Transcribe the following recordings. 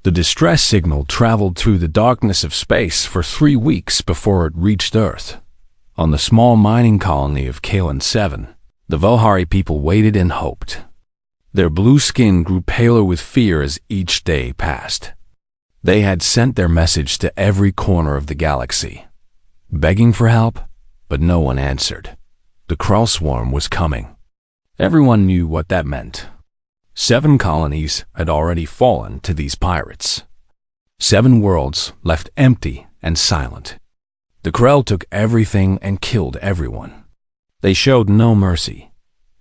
The distress signal traveled through the darkness of space for 3 weeks before it reached Earth. On the small mining colony of Kalan 7, the Velhari people waited and hoped. Their blue skin grew paler with fear as each day passed. They had sent their message to every corner of the galaxy, begging for help, but no one answered. The Krell swarm was coming. Everyone knew what that meant. 7 colonies had already fallen to these pirates. 7 worlds left empty and silent. The Krell took everything and killed everyone. They showed no mercy.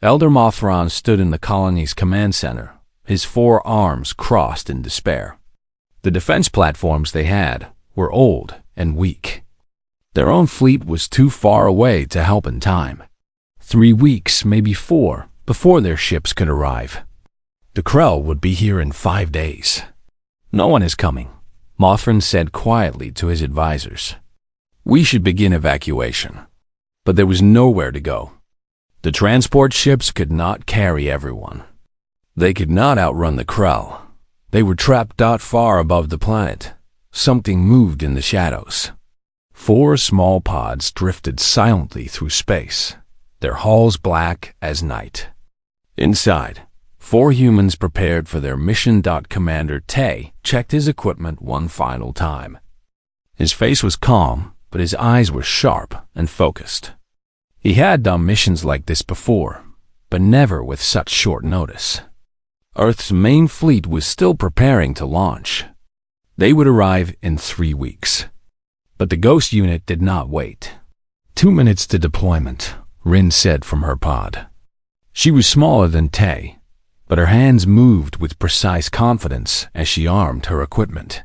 Elder Mothron stood in the colony's command center, his 4 arms crossed in despair. The defense platforms they had were old and weak. Their own fleet was too far away to help in time. 3 weeks, maybe 4, before their ships could arrive. The Krell would be here in 5 days. No one is coming, Mothron said quietly to his advisors. We should begin evacuation. But there was nowhere to go. The transport ships could not carry everyone. They could not outrun the Krell. They were trapped far above the planet. Something moved in the shadows. 4 small pods drifted silently through space, their hulls black as night. Inside, 4 humans prepared for their mission. Commander Tay checked his equipment one final time. His face was calm, but his eyes were sharp and focused. He had done missions like this before, but never with such short notice. Earth's main fleet was still preparing to launch. They would arrive in 3 weeks. But the Ghost unit did not wait. 2 minutes to deployment, Rin said from her pod. She was smaller than Tay, but her hands moved with precise confidence as she armed her equipment.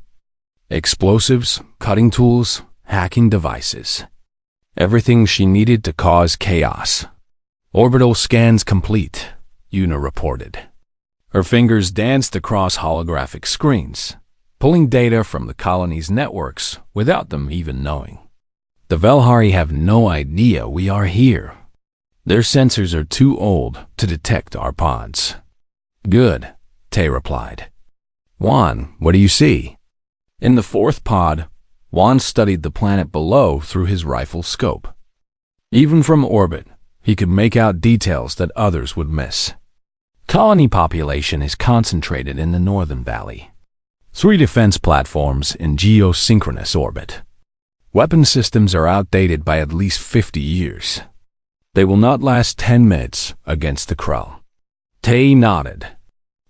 Explosives, cutting tools, hacking devices. Everything she needed to cause chaos. Orbital scans complete, Una reported. Her fingers danced across holographic screens, pulling data from the colony's networks without them even knowing. The Velhari have no idea we are here. Their sensors are too old to detect our pods. Good, Tay replied. Juan, what do you see? In the 4th pod, Juan studied the planet below through his rifle scope. Even from orbit, he could make out details that others would miss. Colony population is concentrated in the northern valley. 3 defense platforms in geosynchronous orbit. Weapon systems are outdated by at least 50 years. They will not last 10 minutes against the Krell. Tay nodded.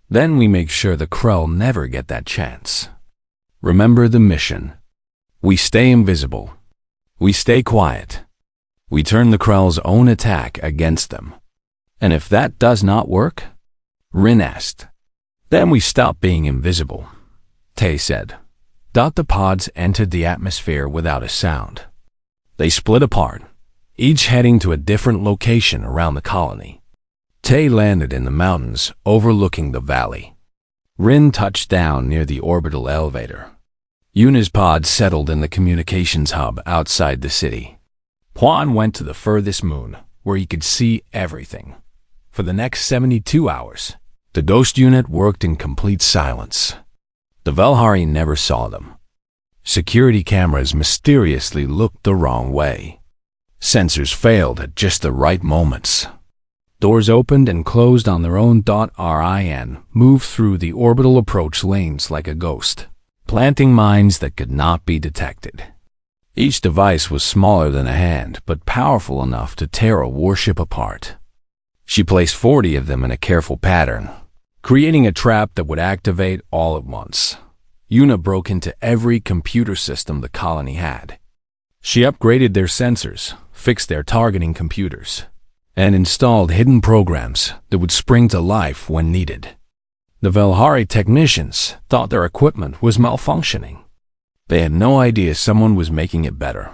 Then we make sure the Krell never get that chance. Remember the mission. We stay invisible. We stay quiet. We turn the Krell's own attack against them. And if that does not work, Rin asked, then we stop being invisible, Tay said. The pods entered the atmosphere without a sound. They split apart, each heading to a different location around the colony. Tay landed in the mountains overlooking the valley. Rin touched down near the orbital elevator. Una's pod settled in the communications hub outside the city. Juan went to the furthest moon, where he could see everything. For the next 72 hours, the Ghost unit worked in complete silence. The Velhari never saw them. Security cameras mysteriously looked the wrong way. Sensors failed at just the right moments. Doors opened and closed on their own. Rin moved through the orbital approach lanes like a ghost, planting mines that could not be detected. Each device was smaller than a hand, but powerful enough to tear a warship apart. She placed 40 of them in a careful pattern, creating a trap that would activate all at once. Una broke into every computer system the colony had. She upgraded their sensors, fixed their targeting computers, and installed hidden programs that would spring to life when needed. The Velhari technicians thought their equipment was malfunctioning. They had no idea someone was making it better.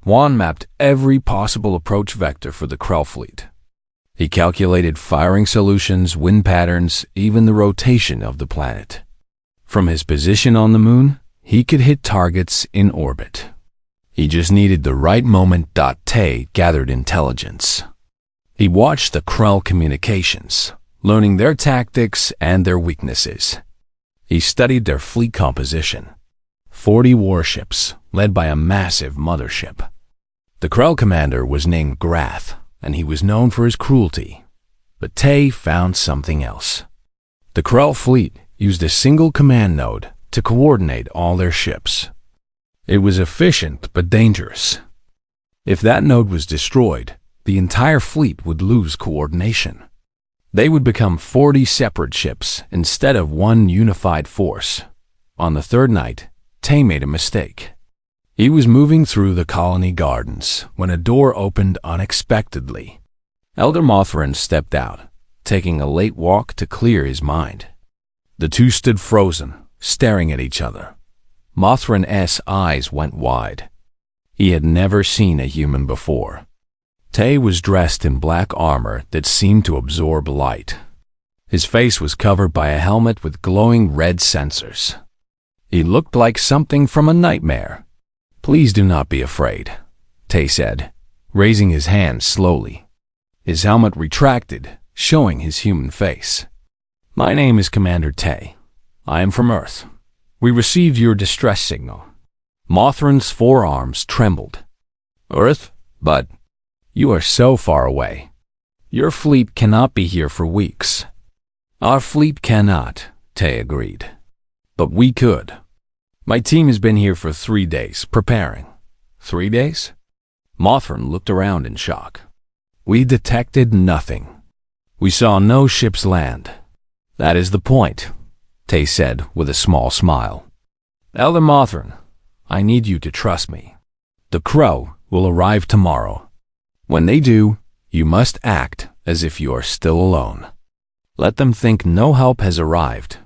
Juan mapped every possible approach vector for the Krell fleet. He calculated firing solutions, wind patterns, even the rotation of the planet. From his position on the moon, he could hit targets in orbit. He just needed the right moment. Tay gathered intelligence. He watched the Krell communications, learning their tactics and their weaknesses. He studied their fleet composition. 40 warships, led by a massive mothership. The Krell commander was named Grath, and he was known for his cruelty. But Tay found something else. The Krell fleet used a single command node to coordinate all their ships. It was efficient but dangerous. If that node was destroyed, the entire fleet would lose coordination. They would become 40 separate ships instead of one unified force. On the third night, Tay made a mistake. He was moving through the colony gardens when a door opened unexpectedly. Elder Mothrin stepped out, taking a late walk to clear his mind. The two stood frozen, staring at each other. Mothrin's eyes went wide. He had never seen a human before. Tay was dressed in black armor that seemed to absorb light. His face was covered by a helmet with glowing red sensors. He looked like something from a nightmare. "Please do not be afraid," Tay said, raising his hand slowly. His helmet retracted, showing his human face. "My name is Commander Tay. I am from Earth. We received your distress signal." Mothrin's forearms trembled. "Earth? But you are so far away. Your fleet cannot be here for weeks." "Our fleet cannot," Tay agreed. "But we could. My team has been here for 3 days, preparing." 3 days? Mothrin looked around in shock. "We detected nothing. We saw no ships land." "That is the point," Tay said with a small smile. "Elder Mothrin, I need you to trust me. The Crow will arrive tomorrow. When they do, you must act as if you are still alone. Let them think no help has arrived.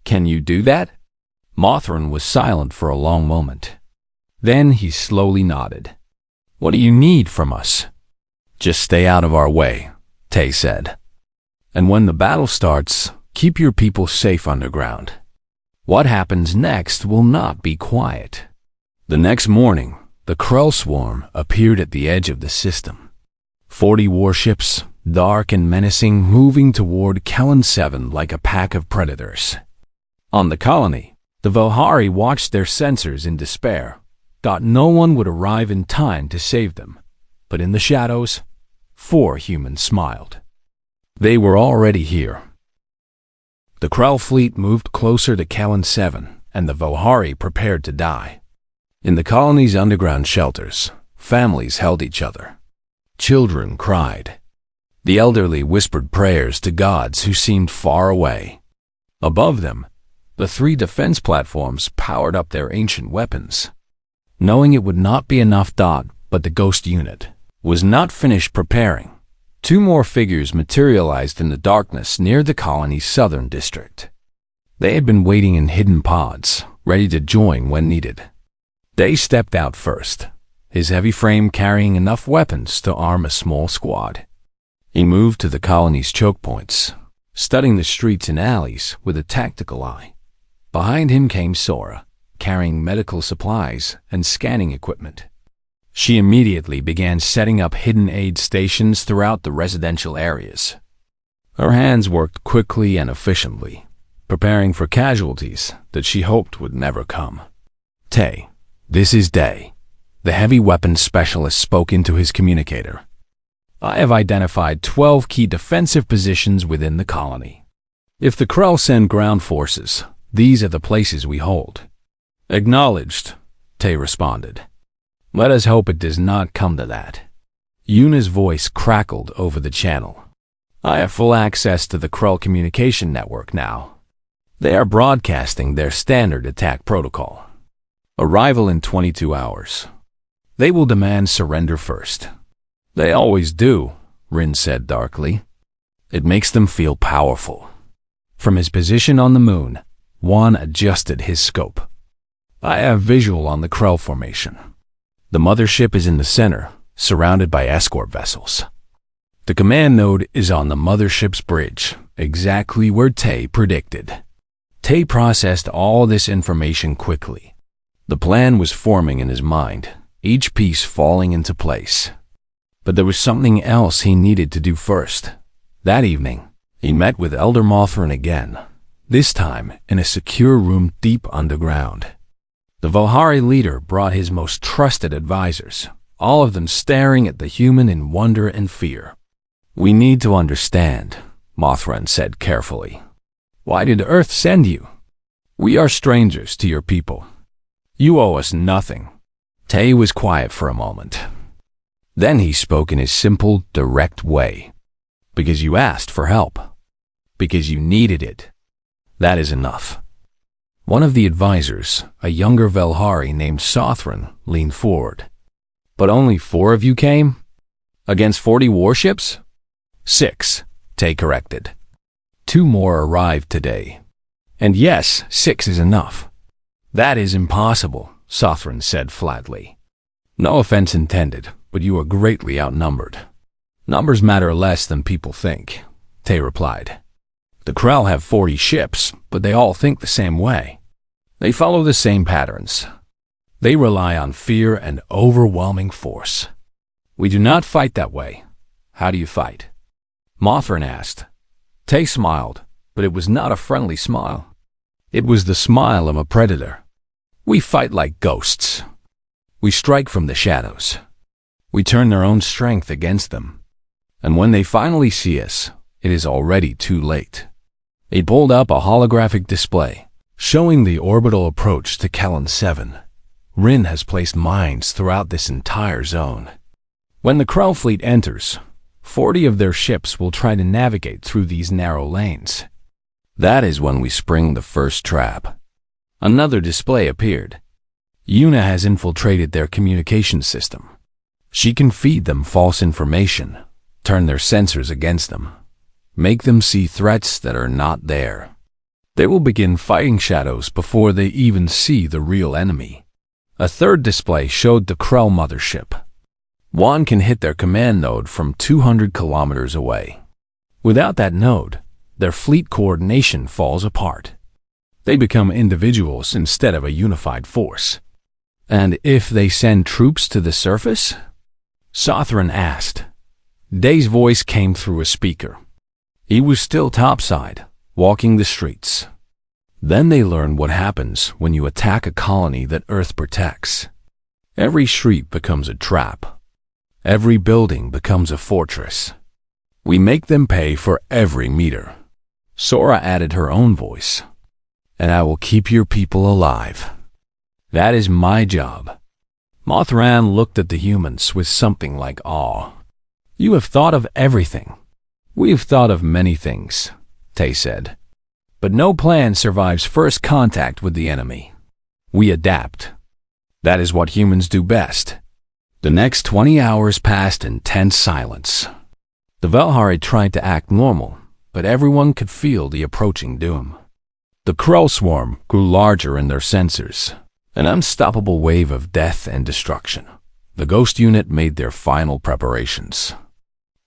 Can you do that?" Mothrin was silent for a long moment. Then he slowly nodded. "What do you need from us?" "Just stay out of our way," Tay said. "And when the battle starts, keep your people safe underground. What happens next will not be quiet." The next morning, the Krell swarm appeared at the edge of the system. 40 warships, dark and menacing, moving toward Kellen 7 like a pack of predators. On the colony, the Vohari watched their sensors in despair, thought no one would arrive in time to save them. But in the shadows, 4 humans smiled. They were already here. The Krell fleet moved closer to Kellen 7, and the Vohari prepared to die. In the colony's underground shelters, families held each other. Children cried. The elderly whispered prayers to gods who seemed far away. Above them, the 3 defense platforms powered up their ancient weapons. Knowing it would not be enough, but the Ghost Unit was not finished preparing. 2 more figures materialized in the darkness near the colony's southern district. They had been waiting in hidden pods, ready to join when needed. Day stepped out first, his heavy frame carrying enough weapons to arm a small squad. He moved to the colony's choke points, studying the streets and alleys with a tactical eye. Behind him came Sora, carrying medical supplies and scanning equipment. She immediately began setting up hidden aid stations throughout the residential areas. Her hands worked quickly and efficiently, preparing for casualties that she hoped would never come. "Tay, this is Day." The heavy weapons specialist spoke into his communicator. "I have identified 12 key defensive positions within the colony. If the Krell send ground forces, these are the places we hold." "Acknowledged," Tay responded. "Let us hope it does not come to that." Yuna's voice crackled over the channel. "I have full access to the Krell communication network now. They are broadcasting their standard attack protocol. Arrival in 22 hours. They will demand surrender first." "They always do," Rin said darkly. "It makes them feel powerful." From his position on the moon, Juan adjusted his scope. "I have visual on the Krell formation. The mothership is in the center, surrounded by escort vessels. The command node is on the mothership's bridge, exactly where Tay predicted." Tay processed all this information quickly. The plan was forming in his mind, each piece falling into place. But there was something else he needed to do first. That evening, he met with Elder Mothrin again. this time in a secure room deep underground. The Vohari leader brought his most trusted advisors, all of them staring at the human in wonder and fear. "We need to understand," Mothran said carefully. "Why did Earth send you? We are strangers to your people. You owe us nothing." Tay was quiet for a moment. Then he spoke in his simple, direct way. "Because you asked for help. Because you needed it. That is enough." One of the advisors, a younger Velhari named Sothran, leaned forward. "But only 4 of you came? Against 40 warships?" "6, Tay corrected. 2 more arrived today. And yes, 6 is enough." "That is impossible," Sothran said flatly. "No offense intended, but you are greatly outnumbered." "Numbers matter less than people think," Tay replied. "The Krell have 40 ships, but they all think the same way. They follow the same patterns. They rely on fear and overwhelming force. We do not fight that way. How do you fight?" Mothran asked. Tay smiled, but it was not a friendly smile. It was the smile of a predator. "We fight like ghosts. We strike from the shadows. We turn their own strength against them. And when they finally see us, it is already too late." He pulled up a holographic display, showing the orbital approach to Callan 7. Rin has placed mines throughout this entire zone. When the Krell fleet enters, 40 of their ships will try to navigate through these narrow lanes. That is when we spring the first trap. Another display appeared. Yuna has infiltrated their communication system. She can feed them false information, turn their sensors against them, make them see threats that are not there. They will begin fighting shadows before they even see the real enemy. A third display showed the Krell mothership. One can hit their command node from 200 kilometers away. Without that node, their fleet coordination falls apart. They become individuals instead of a unified force. "And if they send troops to the surface?" Sothran asked. Day's voice came through a speaker. He was still topside, walking the streets. "Then they learn what happens when you attack a colony that Earth protects. Every street becomes a trap. Every building becomes a fortress. We make them pay for every meter." Sora added her own voice. "And I will keep your people alive. That is my job." Mothran looked at the humans with something like awe. "You have thought of everything." "We have thought of many things," Tay said. "But no plan survives first contact with the enemy. We adapt. That is what humans do best." The next 20 hours passed in tense silence. The Velhari tried to act normal, but everyone could feel the approaching doom. The Krell swarm grew larger in their sensors, an unstoppable wave of death and destruction. The Ghost unit made their final preparations.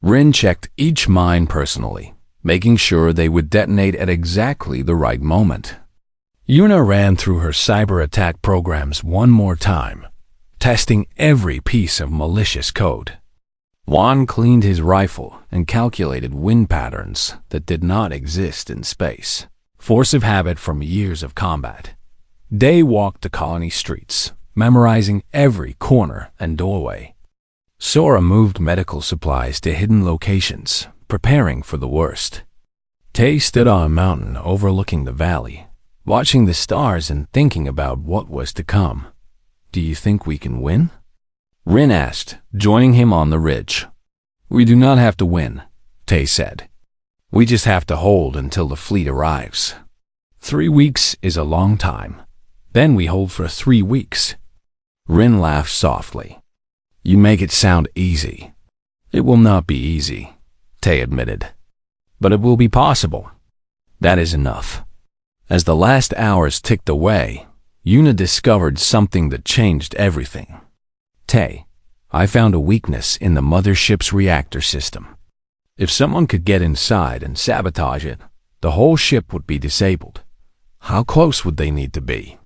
Rin checked each mine personally, making sure they would detonate at exactly the right moment. Yuna ran through her cyber attack programs one more time, testing every piece of malicious code. Juan cleaned his rifle and calculated wind patterns that did not exist in space, force of habit from years of combat. Day walked the colony streets, memorizing every corner and doorway. Sora moved medical supplies to hidden locations, preparing for the worst. Tay stood on a mountain overlooking the valley, watching the stars and thinking about what was to come. "Do you think we can win?" Rin asked, joining him on the ridge. "We do not have to win," Tay said. "We just have to hold until the fleet arrives. 3 weeks is a long time. Then we hold for 3 weeks. Rin laughed softly. "You make it sound easy." "It will not be easy," Tay admitted. "But it will be possible." That is enough. As the last hours ticked away, Yuna discovered something that changed everything. "Tay, I found a weakness in the mothership's reactor system. If someone could get inside and sabotage it, the whole ship would be disabled. How close would they need to be?"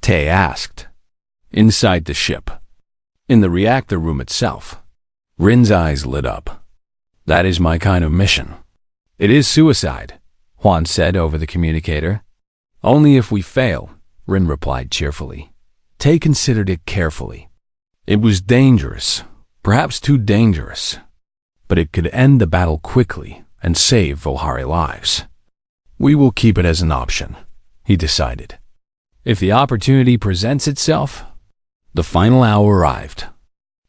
Tay asked. "Inside the ship. In the reactor room itself." Rin's eyes lit up. "That is my kind of mission. It is suicide. Juan said over the communicator. Only if we fail, Rin replied cheerfully. Tay considered it carefully. It was dangerous, perhaps too dangerous, but it could end the battle quickly and save Volhari lives. We will keep it as an option, he decided. If the opportunity presents itself. The final hour arrived.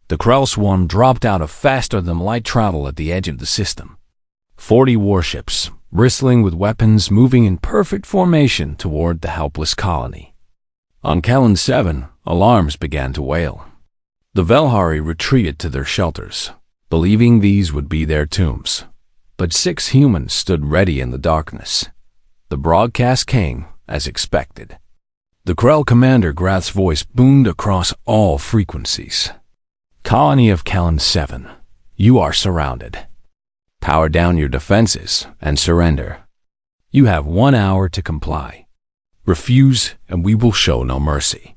The Krell swarm dropped out of faster-than-light travel at the edge of the system. 40 warships, bristling with weapons, moving in perfect formation toward the helpless colony. On Callan 7, alarms began to wail. The Velhari retreated to their shelters, believing these would be their tombs. But 6 humans stood ready in the darkness. The broadcast came, as expected. The Krell commander Grath's voice boomed across all frequencies. Colony of Callan 7, you are surrounded. Power down your defenses and surrender. You have 1 hour to comply. Refuse, and we will show no mercy.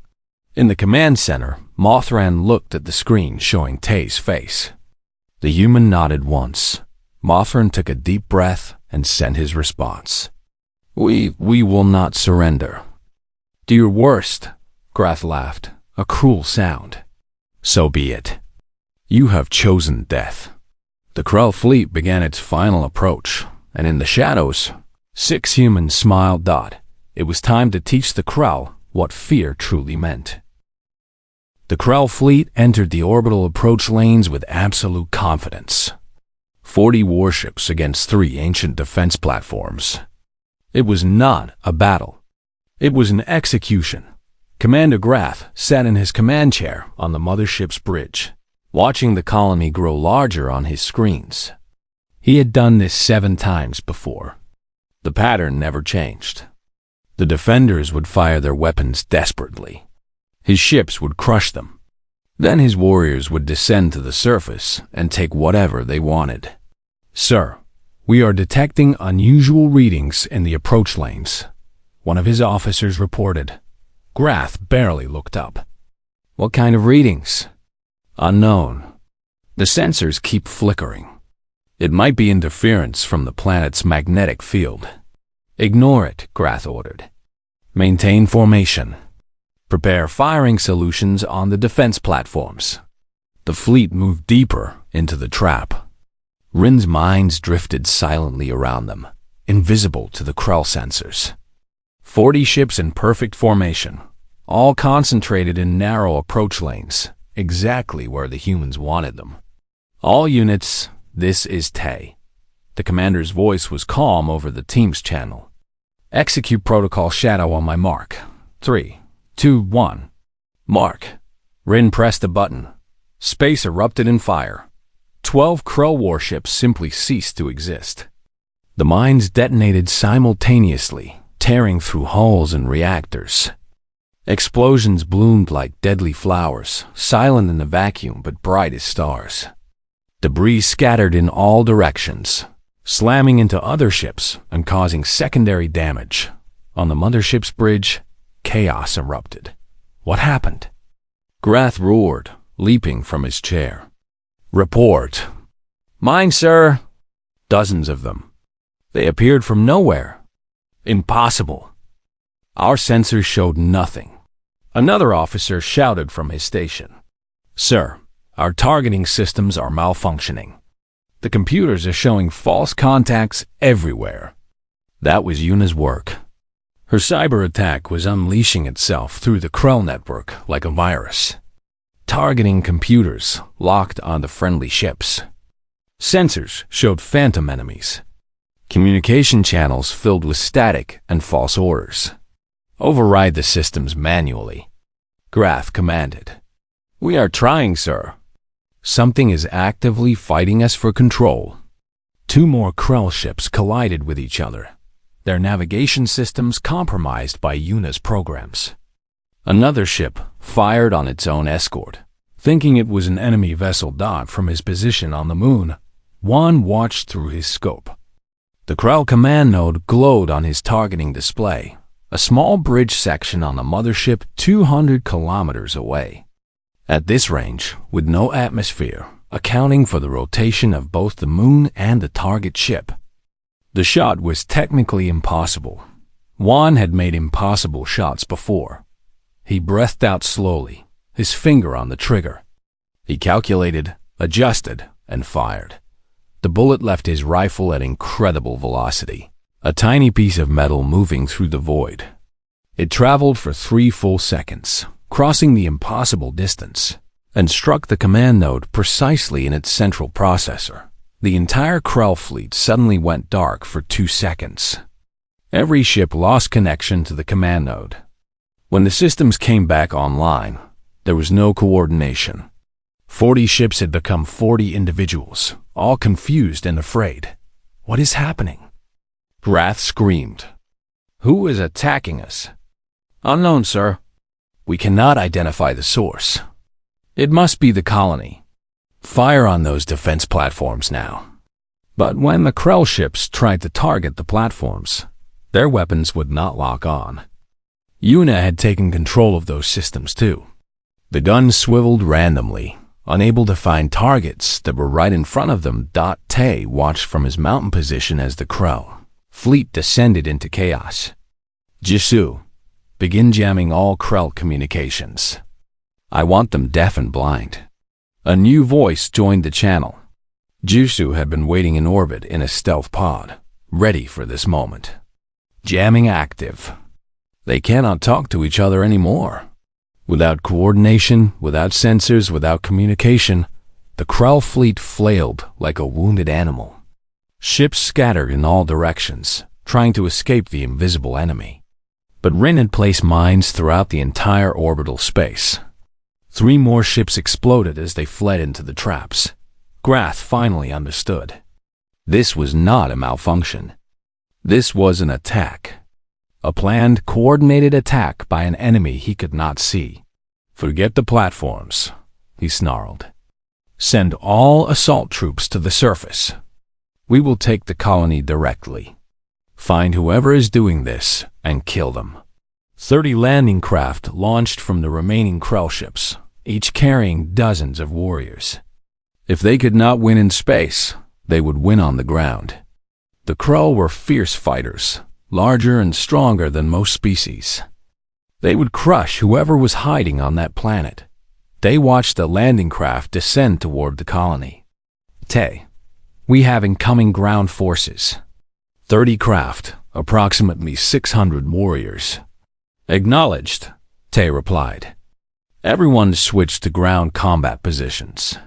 In the command center, Mothran looked at the screen showing Tay's face. The human nodded once. Mothran took a deep breath and sent his response. We will not surrender. Do your worst, Grath laughed, a cruel sound. So be it. You have chosen death. The Krell fleet began its final approach, and in the shadows, 6 humans smiled. It was time to teach the Krell what fear truly meant. The Krell fleet entered the orbital approach lanes with absolute confidence. 40 warships against 3 ancient defense platforms. It was not a battle. It was an execution. Commander Grath sat in his command chair on the mothership's bridge, watching the colony grow larger on his screens. He had done this 7 times before. The pattern never changed. The defenders would fire their weapons desperately. His ships would crush them. Then his warriors would descend to the surface and take whatever they wanted. Sir, we are detecting unusual readings in the approach lanes, one of his officers reported. Grath barely looked up. What kind of readings? Unknown. The sensors keep flickering. It might be interference from the planet's magnetic field. Ignore it, Grath ordered. Maintain formation. Prepare firing solutions on the defense platforms. The fleet moved deeper into the trap. Rin's minds drifted silently around them, invisible to the Krell sensors. 40 ships in perfect formation, all concentrated in narrow approach lanes, exactly where the humans wanted them. All units, this is Tay. The commander's voice was calm over the Teams channel. Execute protocol Shadow on my mark. 3, 2, 1. Mark. Rin pressed a button. Space erupted in fire. 12 Krell warships simply ceased to exist. The mines detonated simultaneously, tearing through hulls and reactors. Explosions bloomed like deadly flowers, silent in the vacuum but bright as stars. Debris scattered in all directions, slamming into other ships and causing secondary damage. On the mothership's bridge, chaos erupted. What happened? Grath roared, leaping from his chair. Report. Mine, sir. Dozens of them. They appeared from nowhere. Impossible. Our sensors showed nothing. Another officer shouted from his station. Sir, our targeting systems are malfunctioning. The computers are showing false contacts everywhere. That was Yuna's work. Her cyber attack was unleashing itself through the Krell network like a virus, targeting computers locked on the friendly ships. Sensors showed phantom enemies. Communication channels filled with static and false orders. Override the systems manually. Grath commanded. We are trying, sir. Something is actively fighting us for control. 2 more Krell ships collided with each other, their navigation systems compromised by Yuna's programs. Another ship fired on its own escort. Thinking it was an enemy vessel from his position on the moon, Juan watched through his scope. The Krell command node glowed on his targeting display, a small bridge section on the mothership 200 kilometers away. At this range, with no atmosphere, accounting for the rotation of both the moon and the target ship, The shot was technically impossible. Juan had made impossible shots before. He breathed out slowly, his finger on the trigger. He calculated, adjusted, and fired. The bullet left his rifle at incredible velocity, a tiny piece of metal moving through the void. It traveled for 3 full seconds, crossing the impossible distance, and struck the command node precisely in its central processor. The entire Krell fleet suddenly went dark for 2 seconds. Every ship lost connection to the command node. When the systems came back online, there was no coordination. 40 ships had become 40 individuals, all confused and afraid. What is happening? Wrath screamed. Who is attacking us? Unknown, sir. We cannot identify the source. It must be the colony. Fire on those defense platforms now. But when the Krell ships tried to target the platforms, their weapons would not lock on. Una had taken control of those systems too. The guns swiveled randomly, unable to find targets that were right in front of them. Tay watched from his mountain position as the Krell fleet descended into chaos. Jisoo, begin jamming all Krell communications. I want them deaf and blind. A new voice joined the channel. Jisoo had been waiting in orbit in a stealth pod, ready for this moment. Jamming active. They cannot talk to each other anymore. Without coordination, without sensors, without communication, the Krell fleet flailed like a wounded animal. Ships scattered in all directions, trying to escape the invisible enemy. But Rin had placed mines throughout the entire orbital space. 3 more ships exploded as they fled into the traps. Grath finally understood. This was not a malfunction. This was an attack. A planned, coordinated attack by an enemy he could not see. Forget the platforms, he snarled. Send all assault troops to the surface. We will take the colony directly. Find whoever is doing this and kill them. 30 landing craft launched from the remaining Krell ships, each carrying dozens of warriors. If they could not win in space, they would win on the ground. The Krell were fierce fighters, larger and stronger than most species. They would crush whoever was hiding on that planet. They watched the landing craft descend toward the colony. Tay, we have incoming ground forces. 30 craft, approximately 600 warriors. Acknowledged, Tay replied. Everyone switched to ground combat positions.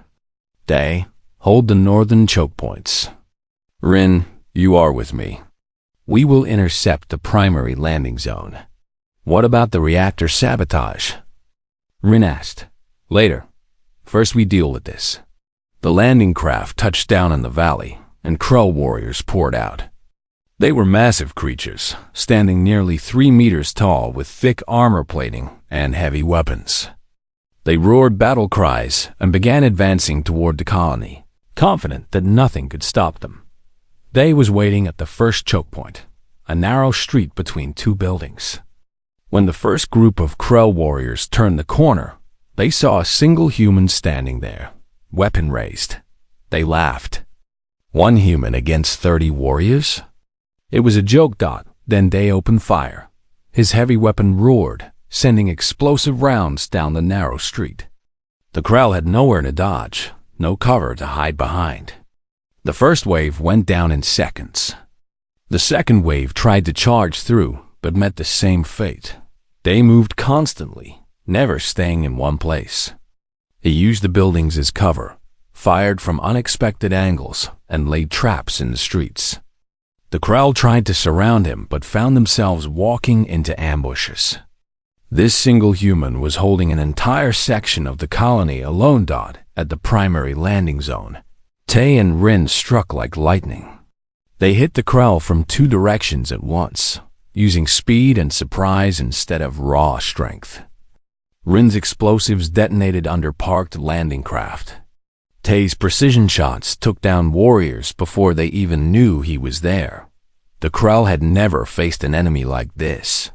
Day, hold the northern choke points. Rin, you are with me. We will intercept the primary landing zone. What about the reactor sabotage? Rin asked. Later. First we deal with this. The landing craft touched down in the valley, and Krell warriors poured out. They were massive creatures, standing nearly 3 meters tall with thick armor plating and heavy weapons. They roared battle cries and began advancing toward the colony, confident that nothing could stop them. Day was waiting at the first choke point, a narrow street between 2 buildings. When the first group of Krell warriors turned the corner, they saw a single human standing there, weapon raised. They laughed. 1 human against 30 warriors? It was a joke. Then Day opened fire. His heavy weapon roared, sending explosive rounds down the narrow street. The Krell had nowhere to dodge, no cover to hide behind. The first wave went down in seconds. The second wave tried to charge through, but met the same fate. They moved constantly, never staying in one place. He used the buildings as cover, fired from unexpected angles, and laid traps in the streets. The Krell tried to surround him, but found themselves walking into ambushes. This single human was holding an entire section of the colony alone. At the primary landing zone, Tay and Rin struck like lightning. They hit the Krell from 2 directions at once, using speed and surprise instead of raw strength. Rin's explosives detonated under parked landing craft. Tay's precision shots took down warriors before they even knew he was there. The Krell had never faced an enemy like this.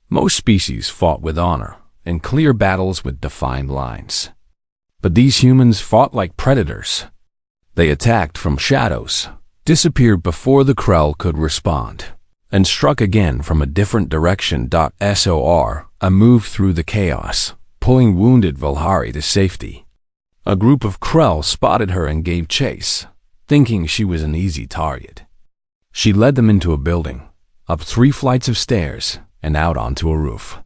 Most species fought with honor, in clear battles with defined lines. But these humans fought like predators. They attacked from shadows, disappeared before the Krell could respond, and struck again from a different direction. SOR, a move through the chaos, pulling wounded Volhari to safety. A group of Krell spotted her and gave chase, thinking she was an easy target. She led them into a building, up 3 flights of stairs, and out onto a roof.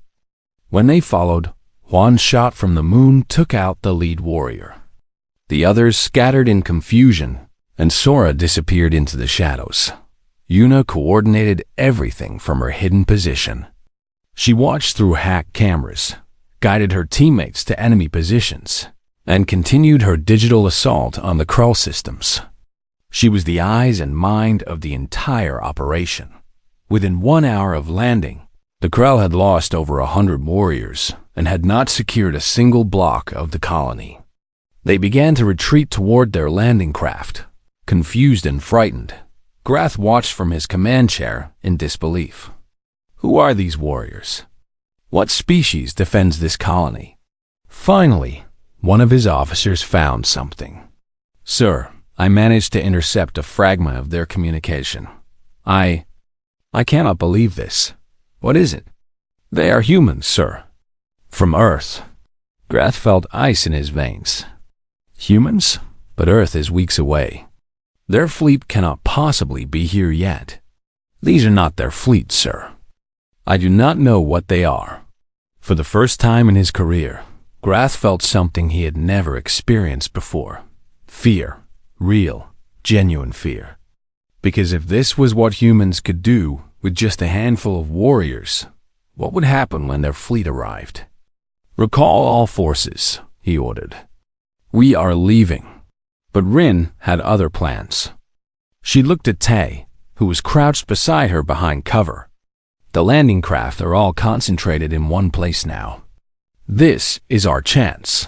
When they followed, one shot from the moon took out the lead warrior. The others scattered in confusion, and Sora disappeared into the shadows. Yuna coordinated everything from her hidden position. She watched through hacked cameras, guided her teammates to enemy positions, and continued her digital assault on the Krell systems. She was the eyes and mind of the entire operation. Within 1 hour of landing, the Krell had lost over 100 warriors and had not secured a single block of the colony. They began to retreat toward their landing craft, confused and frightened. Grath watched from his command chair in disbelief. Who are these warriors? What species defends this colony? Finally, one of his officers found something. Sir, I managed to intercept a fragment of their communication. I cannot believe this. What is it? They are humans, sir. From Earth. Grath felt ice in his veins. Humans? But Earth is weeks away. Their fleet cannot possibly be here yet. These are not their fleet, sir. I do not know what they are. For the first time in his career, Grath felt something he had never experienced before. Fear. Real, genuine fear. Because if this was what humans could do with just a handful of warriors, what would happen when their fleet arrived? Recall all forces, he ordered. We are leaving. But Rin had other plans. She looked at Tay, who was crouched beside her behind cover. The landing craft are all concentrated in one place now. This is our chance.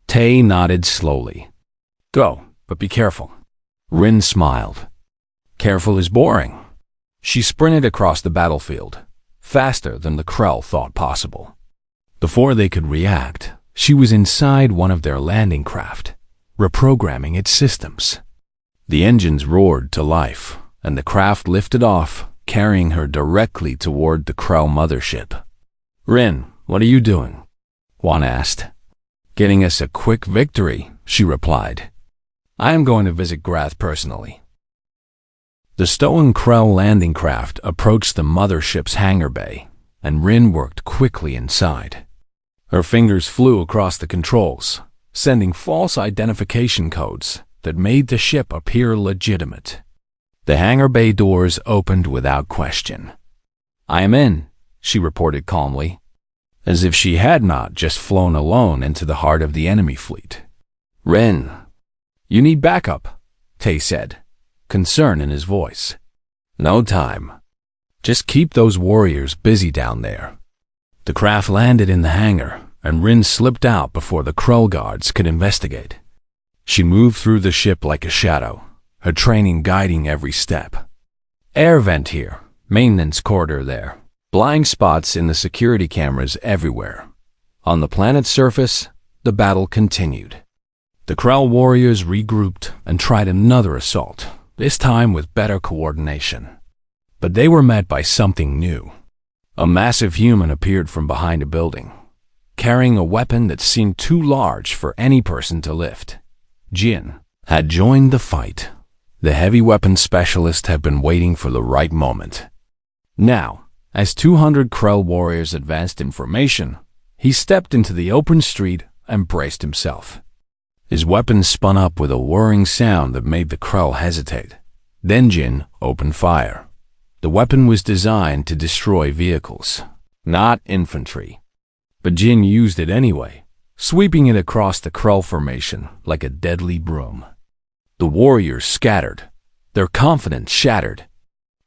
Tay nodded slowly. Go, but be careful. Rin smiled. Careful is boring. She sprinted across the battlefield, faster than the Krell thought possible. Before they could react, she was inside one of their landing craft, reprogramming its systems. The engines roared to life, and the craft lifted off, carrying her directly toward the Krell mothership. Rin, what are you doing? Juan asked. Getting us a quick victory, she replied. I am going to visit Grath personally. The stolen Krell landing craft approached the mothership's hangar bay, and Rin worked quickly inside. Her fingers flew across the controls, sending false identification codes that made the ship appear legitimate. The hangar bay doors opened without question. I am in, she reported calmly, as if she had not just flown alone into the heart of the enemy fleet. Rin, you need backup, Tay said, concern in his voice. No time. Just keep those warriors busy down there. The craft landed in the hangar, and Rin slipped out before the Krell guards could investigate. She moved through the ship like a shadow, her training guiding every step. Air vent here, maintenance corridor there, blind spots in the security cameras everywhere. On the planet's surface, the battle continued. The Krell warriors regrouped and tried another assault, this time with better coordination. But they were met by something new. A massive human appeared from behind a building, carrying a weapon that seemed too large for any person to lift. Jin had joined the fight. The heavy weapons specialist had been waiting for the right moment. Now, as 200 Krell warriors advanced in formation, he stepped into the open street and braced himself. His weapon spun up with a whirring sound that made the Krell hesitate. Then Jin opened fire. The weapon was designed to destroy vehicles, not infantry. But Jin used it anyway, sweeping it across the Krell formation like a deadly broom. The warriors scattered, their confidence shattered.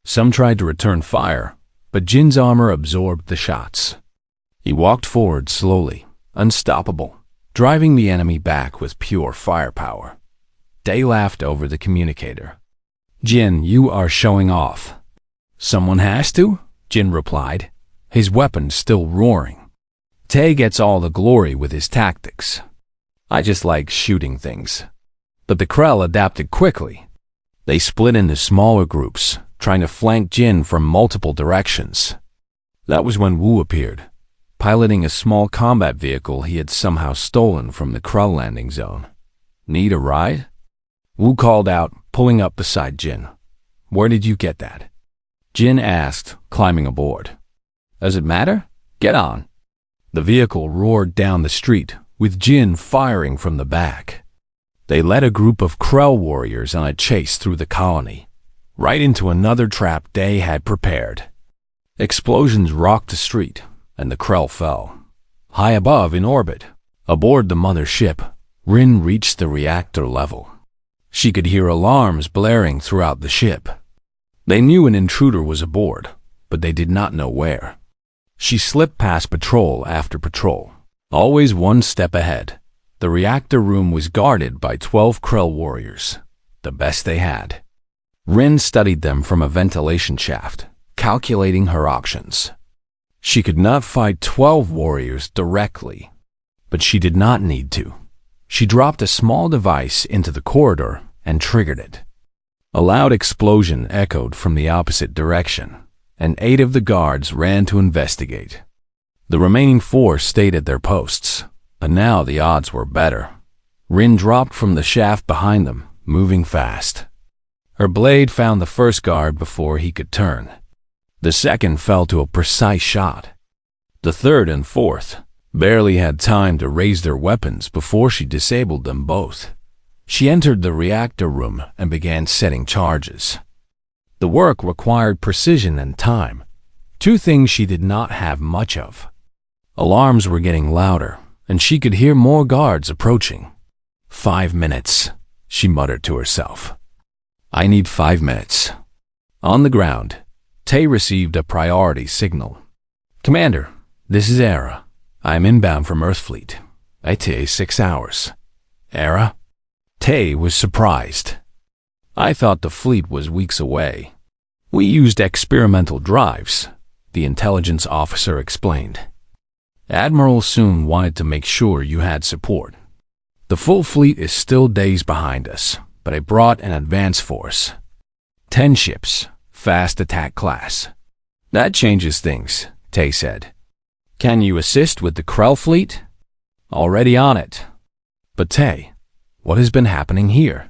Some tried to return fire, but Jin's armor absorbed the shots. He walked forward slowly, unstoppable, driving the enemy back with pure firepower. Day laughed over the communicator. Jin, you are showing off. Someone has to, Jin replied, his weapon still roaring. Tay gets all the glory with his tactics. I just like shooting things. But the Krell adapted quickly. They split into smaller groups, trying to flank Jin from multiple directions. That was when Wu appeared, piloting a small combat vehicle he had somehow stolen from the Krull landing zone. "Need a ride?" Wu called out, pulling up beside Jin. "Where did you get that?" Jin asked, climbing aboard. "Does it matter? Get on." The vehicle roared down the street, with Jin firing from the back. They led a group of Krell warriors on a chase through the colony, right into another trap Day had prepared. Explosions rocked the street, and the Krell fell. High above in orbit, aboard the mother ship, Rin reached the reactor level. She could hear alarms blaring throughout the ship. They knew an intruder was aboard, but they did not know where. She slipped past patrol after patrol, always one step ahead. The reactor room was guarded by 12 Krell warriors, the best they had. Rin studied them from a ventilation shaft, calculating her options. She could not fight 12 warriors directly, but she did not need to. She dropped a small device into the corridor and triggered it. A loud explosion echoed from the opposite direction, and 8 of the guards ran to investigate. The remaining 4 stayed at their posts, but now the odds were better. Rin dropped from the shaft behind them, moving fast. Her blade found the first guard before he could turn. The second fell to a precise shot. The third and fourth barely had time to raise their weapons before she disabled them both. She entered the reactor room and began setting charges. The work required precision and time, 2 things she did not have much of. Alarms were getting louder, and she could hear more guards approaching. 5 minutes, she muttered to herself. "I need 5 minutes." On the ground, Tay received a priority signal. "Commander, this is Era. I am inbound from Earthfleet. ETA 6 hours. Era?" Tay was surprised. "I thought the fleet was weeks away. We used experimental drives," the intelligence officer explained. "Admiral Soon wanted to make sure you had support. The full fleet is still days behind us, but I brought an advance force. 10 ships, fast attack class." "That changes things," Tay said. "Can you assist with the Krell fleet?" "Already on it." "But Tay, what has been happening here?"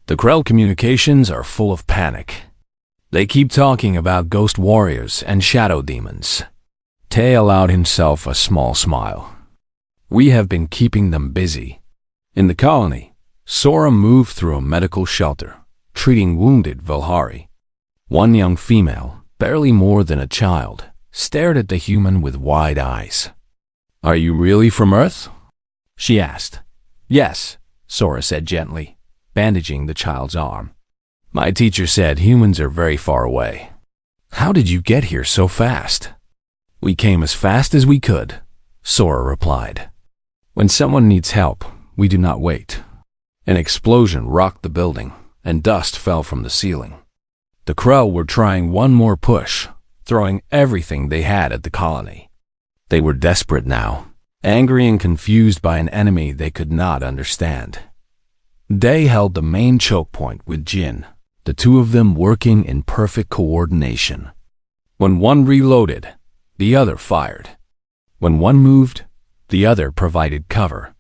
"The Krell communications are full of panic. They keep talking about ghost warriors and shadow demons." Tay allowed himself a small smile. "We have been keeping them busy." In the colony, Sora moved through a medical shelter, treating wounded Volhari. One young female, barely more than a child, stared at the human with wide eyes. "Are you really from Earth?" she asked. "Yes," Sora said gently, bandaging the child's arm. "My teacher said humans are very far away." "How did you get here so fast?" "We came as fast as we could," Sora replied. "When someone needs help, we do not wait." An explosion rocked the building, and dust fell from the ceiling. The Krell were trying one more push, throwing everything they had at the colony. They were desperate now, angry and confused by an enemy they could not understand. Day held the main choke point with Jin, the 2 of them working in perfect coordination. When one reloaded, the other fired. When one moved, the other provided cover.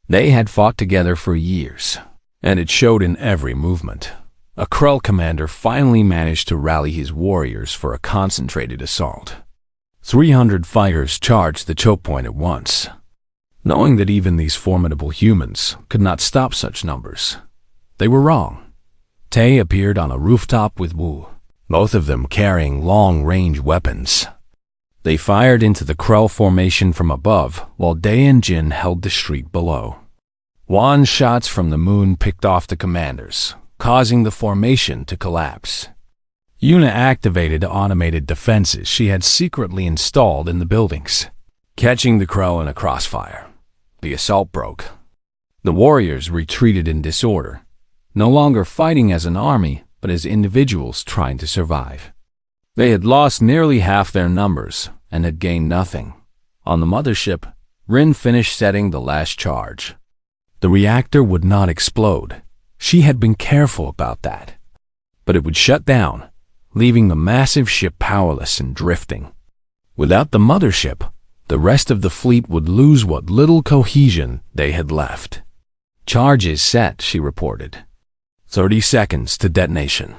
They had fought together for years, and it showed in every movement. A Krell commander finally managed to rally his warriors for a concentrated assault. 300 fighters charged the choke point at once. Knowing that even these formidable humans could not stop such numbers, they were wrong. Tay appeared on a rooftop with Wu, both of them carrying long-range weapons. They fired into the Krell formation from above, while Day and Jin held the street below. Wan shots from the moon picked off the commanders, causing the formation to collapse. Yuna activated automated defenses she had secretly installed in the buildings, catching the Krell in a crossfire. The assault broke. The warriors retreated in disorder, no longer fighting as an army, but as individuals trying to survive. They had lost nearly half their numbers and had gained nothing. On the mothership, Rin finished setting the last charge. The reactor would not explode. She had been careful about that. but it would shut down, leaving the massive ship powerless and drifting. Without the mothership, the rest of the fleet would lose what little cohesion they had left. "Charge is set," she reported. 30 seconds to detonation.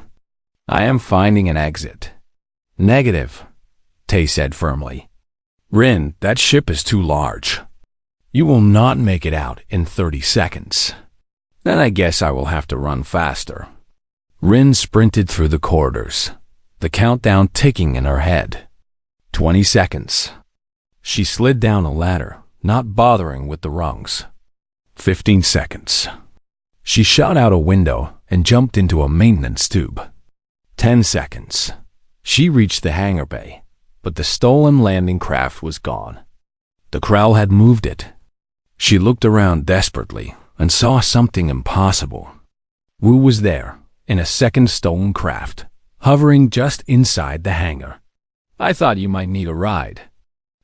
"I am finding an exit." "Negative," Tay said firmly. "Rin, that ship is too large. You will not make it out in 30 seconds. Then I guess I will have to run faster." Rin sprinted through the corridors, the countdown ticking in her head. 20 seconds. She slid down a ladder, not bothering with the rungs. 15 seconds. She shot out a window and jumped into a maintenance tube. 10 seconds. She reached the hangar bay, but the stolen landing craft was gone. The Krell had moved it. She looked around desperately and saw something impossible. Wu was there, in a second stolen craft, hovering just inside the hangar. "I thought you might need a ride,"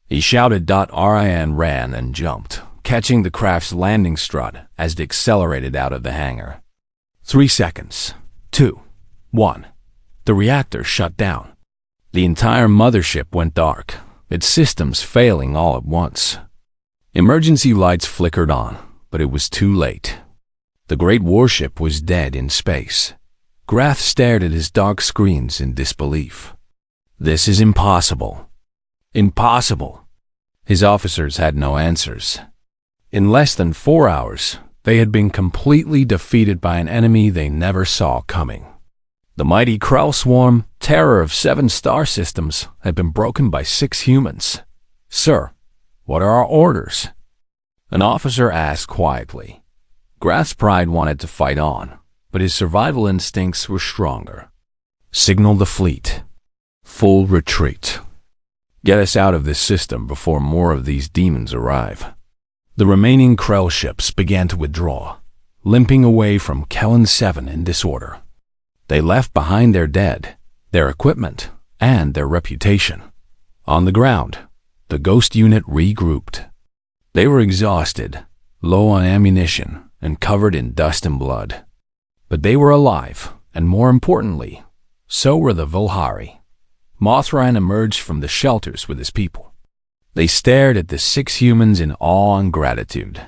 he shouted. Rin ran and jumped, catching the craft's landing strut as it accelerated out of the hangar. 3 seconds. 2. 1. The reactor shut down. The entire mothership went dark, its systems failing all at once. Emergency lights flickered on, but it was too late. The great warship was dead in space. Grath stared at his dark screens in disbelief. "This is impossible." Impossible. His officers had no answers. In less than 4 hours, they had been completely defeated by an enemy they never saw coming. The mighty Krell swarm, terror of 7 star systems, had been broken by 6 humans. "Sir, what are our orders?" An officer asked quietly. Grath's pride wanted to fight on, but his survival instincts were stronger. "Signal the fleet. Full retreat. Get us out of this system before more of these demons arrive." The remaining Krell ships began to withdraw, limping away from Kellen 7 in disorder. They left behind their dead, their equipment, and their reputation. On the ground, the Ghost unit regrouped. They were exhausted, low on ammunition, and covered in dust and blood. But they were alive, and more importantly, so were the Volhari. Mothran emerged from the shelters with his people. They stared at the 6 humans in awe and gratitude.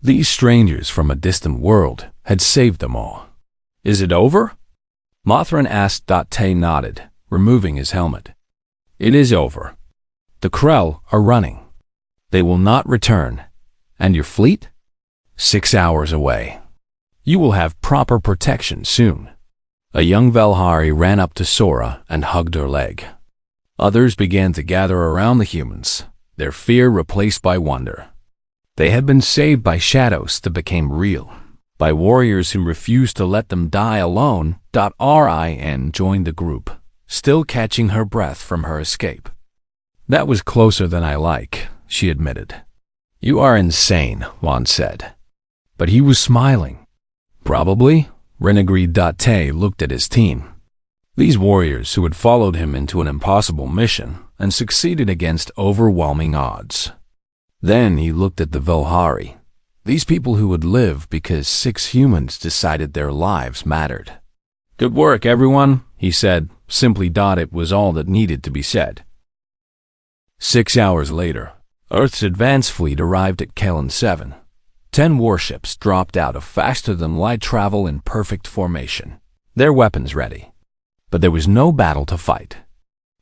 These strangers from a distant world had saved them all. "Is it over?" Mothran asked. Tay nodded, removing his helmet. "It is over. The Krell are running. They will not return. And your fleet? 6 hours away. You will have proper protection soon." A young Velhari ran up to Sora and hugged her leg. Others began to gather around the humans, their fear replaced by wonder. They had been saved by shadows that became real, by warriors who refused to let them die alone. Rin joined the group, still catching her breath from her escape. "That was closer than I like," she admitted. "You are insane," Juan said. But he was smiling. "Probably," Rin agreed. Tay looked at his team. These warriors who had followed him into an impossible mission and succeeded against overwhelming odds. Then he looked at the Velhari, these people who would live because 6 humans decided their lives mattered. "Good work, everyone," he said, simply. It was all that needed to be said. 6 hours later, Earth's advance fleet arrived at Kellen 7. 10 warships dropped out of faster-than-light travel in perfect formation, their weapons ready. But there was no battle to fight.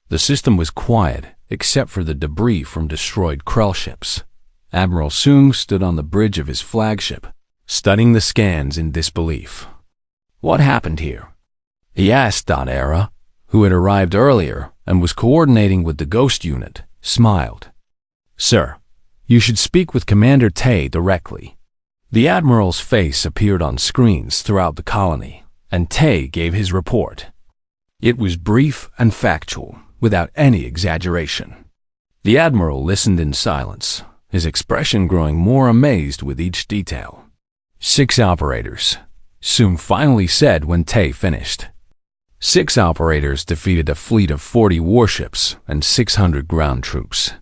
The system was quiet, except for the debris from destroyed Krell ships. Admiral Sung stood on the bridge of his flagship, studying the scans in disbelief. "What happened here?" he asked. Era, who had arrived earlier and was coordinating with the Ghost unit, smiled. "Sir, you should speak with Commander Tay directly." The Admiral's face appeared on screens throughout the colony, and Tay gave his report. It was brief and factual, without any exaggeration. The Admiral listened in silence, his expression growing more amazed with each detail. 6 operators, Sung finally said when Tay finished. 6 operators defeated a fleet of 40 warships and 600 ground troops.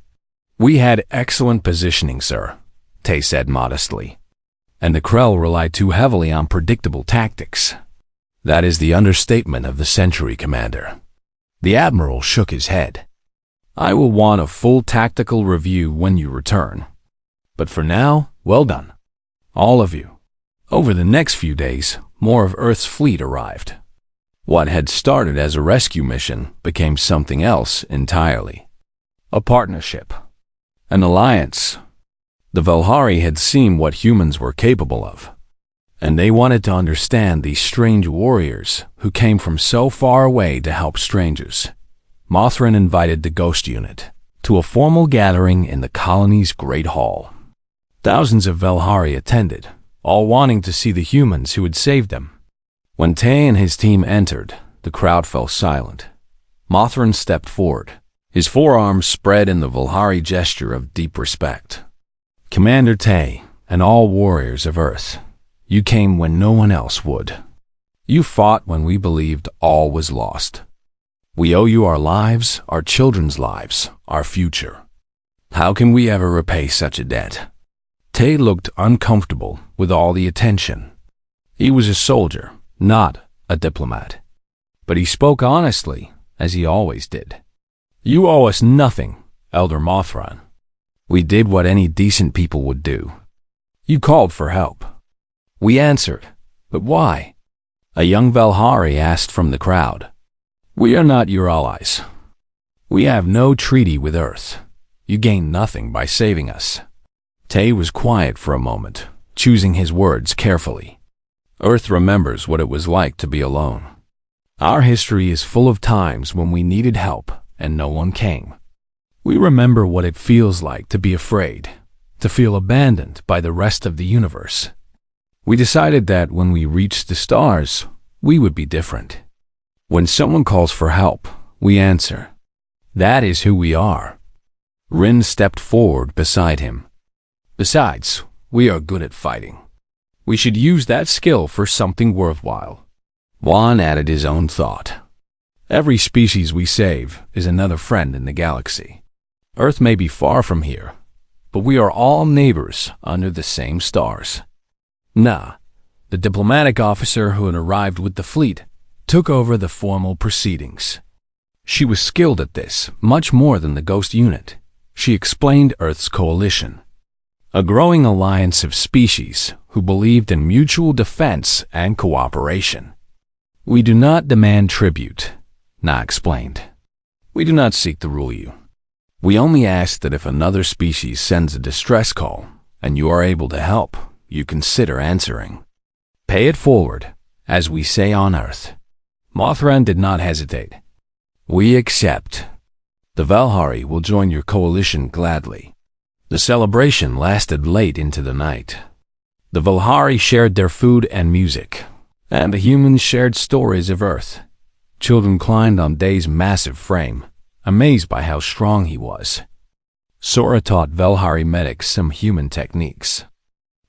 "We had excellent positioning, sir," Tay said modestly. "And the Krell relied too heavily on predictable tactics. That is the understatement of the century, Commander. The Admiral shook his head. I will want a full tactical review when you return. But for now, well done. All of you. Over the next few days, more of Earth's fleet arrived. What had started as a rescue mission became something else entirely. A partnership. An alliance. The Velhari had seen what humans were capable of, and they wanted to understand these strange warriors who came from so far away to help strangers. Mothran invited the Ghost Unit to a formal gathering in the colony's Great Hall. Thousands of Velhari attended, all wanting to see the humans who had saved them. When Tay and his team entered, the crowd fell silent. Mothran stepped forward, his forearms spread in the Velhari gesture of deep respect. Commander Tay, and all warriors of Earth, you came when no one else would. You fought when we believed all was lost. We owe you our lives, our children's lives, our future. How can we ever repay such a debt? Tay looked uncomfortable with all the attention. He was a soldier, not a diplomat. But he spoke honestly, as he always did. You owe us nothing, Elder Mothran. We did what any decent people would do. You called for help. We answered. But why? A young Velhari asked from the crowd. We are not your allies. We have no treaty with Earth. You gain nothing by saving us. Tay was quiet for a moment, choosing his words carefully. Earth remembers what it was like to be alone. Our history is full of times when we needed help and no one came. We remember what it feels like to be afraid, to feel abandoned by the rest of the universe. We decided that when we reached the stars, we would be different. When someone calls for help, we answer. That is who we are. Rin stepped forward beside him. Besides, we are good at fighting. We should use that skill for something worthwhile. Juan added his own thought. Every species we save is another friend in the galaxy. Earth may be far from here, but we are all neighbors under the same stars. Na, the diplomatic officer who had arrived with the fleet, took over the formal proceedings. She was skilled at this, much more than the Ghost Unit. She explained Earth's coalition, a growing alliance of species who believed in mutual defense and cooperation. We do not demand tribute, Na explained. We do not seek to rule you. We only ask that if another species sends a distress call and you are able to help, you consider answering. Pay it forward, as we say on Earth. Mothran did not hesitate. We accept. The Velhari will join your coalition gladly. The celebration lasted late into the night. The Velhari shared their food and music, and the humans shared stories of Earth. Children climbed on Day's massive frame, amazed by how strong he was. Sora taught Velhari medics some human techniques.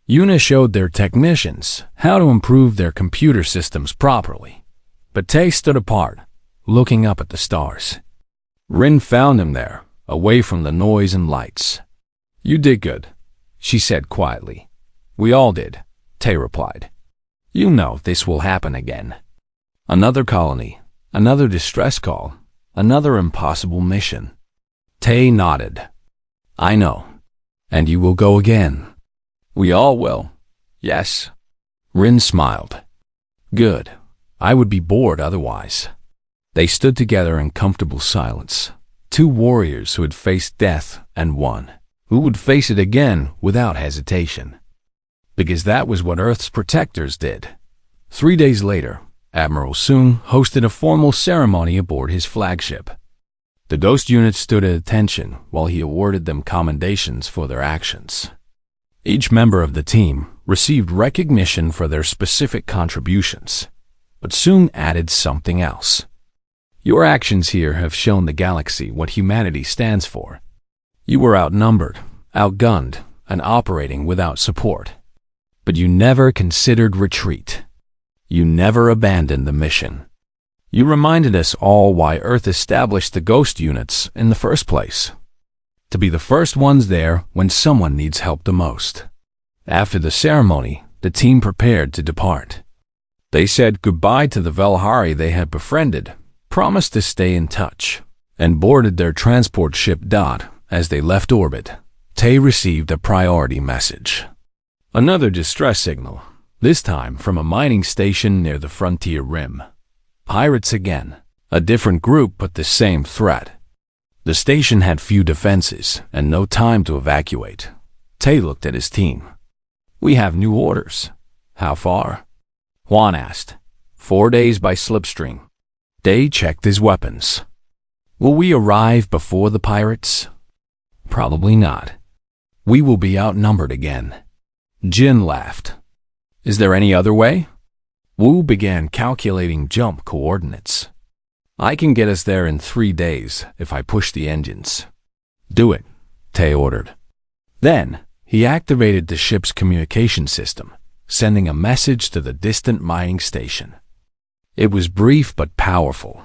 Yuna showed their technicians how to improve their computer systems properly. But Tay stood apart, looking up at the stars. Rin found him there, away from the noise and lights. You did good, she said quietly. We all did, Tay replied. You know this will happen again. Another colony, another distress call, another impossible mission. Tay nodded. I know. And you will go again. We all will. Yes. Rin smiled. Good. I would be bored otherwise. They stood together in comfortable silence. Two warriors who had faced death and won, who would face it again without hesitation. Because that was what Earth's protectors did. 3 days later, Admiral Soong hosted a formal ceremony aboard his flagship. The Ghost Unit stood at attention while he awarded them commendations for their actions. Each member of the team received recognition for their specific contributions, but Soong added something else. Your actions here have shown the galaxy what humanity stands for. You were outnumbered, outgunned, and operating without support. But you never considered retreat. You never abandoned the mission. You reminded us all why Earth established the Ghost Units in the first place. To be the first ones there when someone needs help the most. After the ceremony, the team prepared to depart. They said goodbye to the Velhari they had befriended, promised to stay in touch, and boarded their transport ship. As they left orbit, Tay received a priority message. Another distress signal, this time from a mining station near the frontier rim. Pirates again, a different group but the same threat. The station had few defenses and no time to evacuate. Tay looked at his team. "We have new orders." "How far?" Juan asked. 4 days by slipstream. Tay checked his weapons. "Will we arrive before the pirates?" "Probably not. We will be outnumbered again." Jin laughed. "Is there any other way?" Wu began calculating jump coordinates. "I can get us there in 3 days if I push the engines." "Do it," Tay ordered. Then, he activated the ship's communication system, sending a message to the distant mining station. It was brief but powerful.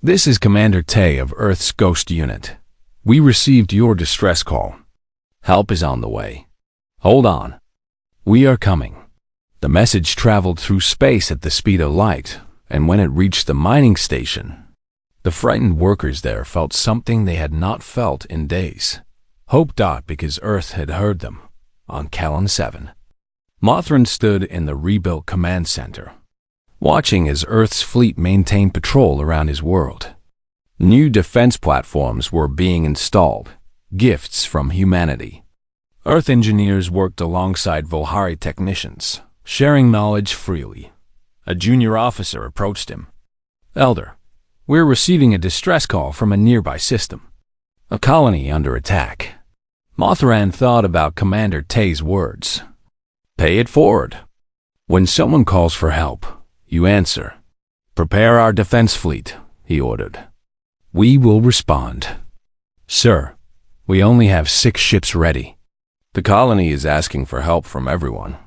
"This is Commander Tay of Earth's Ghost Unit. We received your distress call. Help is on the way. Hold on. We are coming." The message traveled through space at the speed of light, and when it reached the mining station, the frightened workers there felt something they had not felt in days. Hope. Because Earth had heard them. On Callan 7. Mothran stood in the rebuilt command center, watching as Earth's fleet maintained patrol around his world. New defense platforms were being installed, gifts from humanity. Earth engineers worked alongside Volhari technicians, sharing knowledge freely. A junior officer approached him. "Elder, we're receiving a distress call from a nearby system. A colony under attack." Mothran thought about Commander Tay's words. "Pay it forward. When someone calls for help, you answer. Prepare our defense fleet," he ordered. "We will respond." "Sir, we only have 6 ships ready. The colony is asking for help from everyone.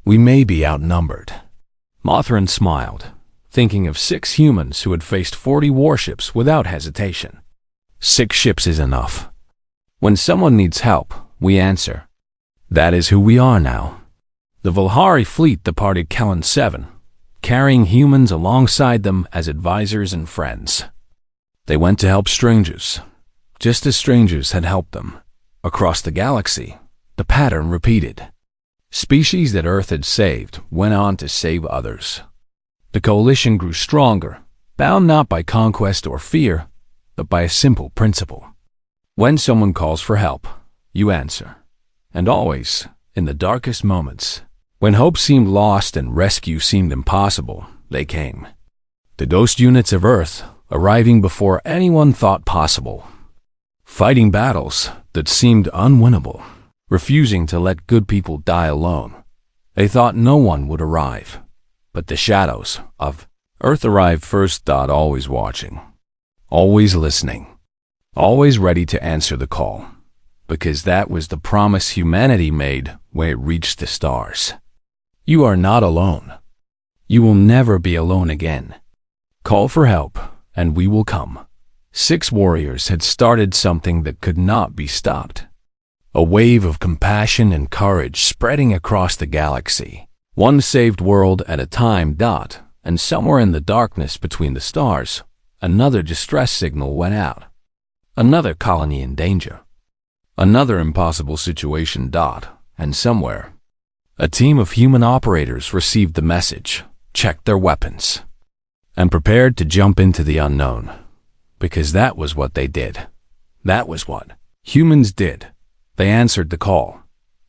We may be outnumbered." Mothran smiled, thinking of 6 humans who had faced 40 warships without hesitation. 6 ships is enough. When someone needs help, we answer. That is who we are now. The Volhari fleet departed Callan 7, carrying humans alongside them as advisors and friends. They went to help strangers, just as strangers had helped them. Across the galaxy, the pattern repeated. Species that Earth had saved went on to save others. The coalition grew stronger, bound not by conquest or fear, but by a simple principle. When someone calls for help, you answer. And always, in the darkest moments, when hope seemed lost and rescue seemed impossible, they came. The ghost units of Earth, arriving before anyone thought possible. Fighting battles that seemed unwinnable, refusing to let good people die alone. They thought no one would arrive, but the shadows of Earth arrived first. Always watching, always listening, always ready to answer the call, because that was the promise humanity made when it reached the stars. You are not alone. You will never be alone again. Call for help, and we will come. 6 warriors had started something that could not be stopped. A wave of compassion and courage spreading across the galaxy. One saved world at a time. And somewhere in the darkness between the stars, another distress signal went out. Another colony in danger. Another impossible situation. And somewhere, a team of human operators received the message, checked their weapons, and prepared to jump into the unknown. Because that was what they did. That was what humans did. They answered the call,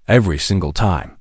every single time.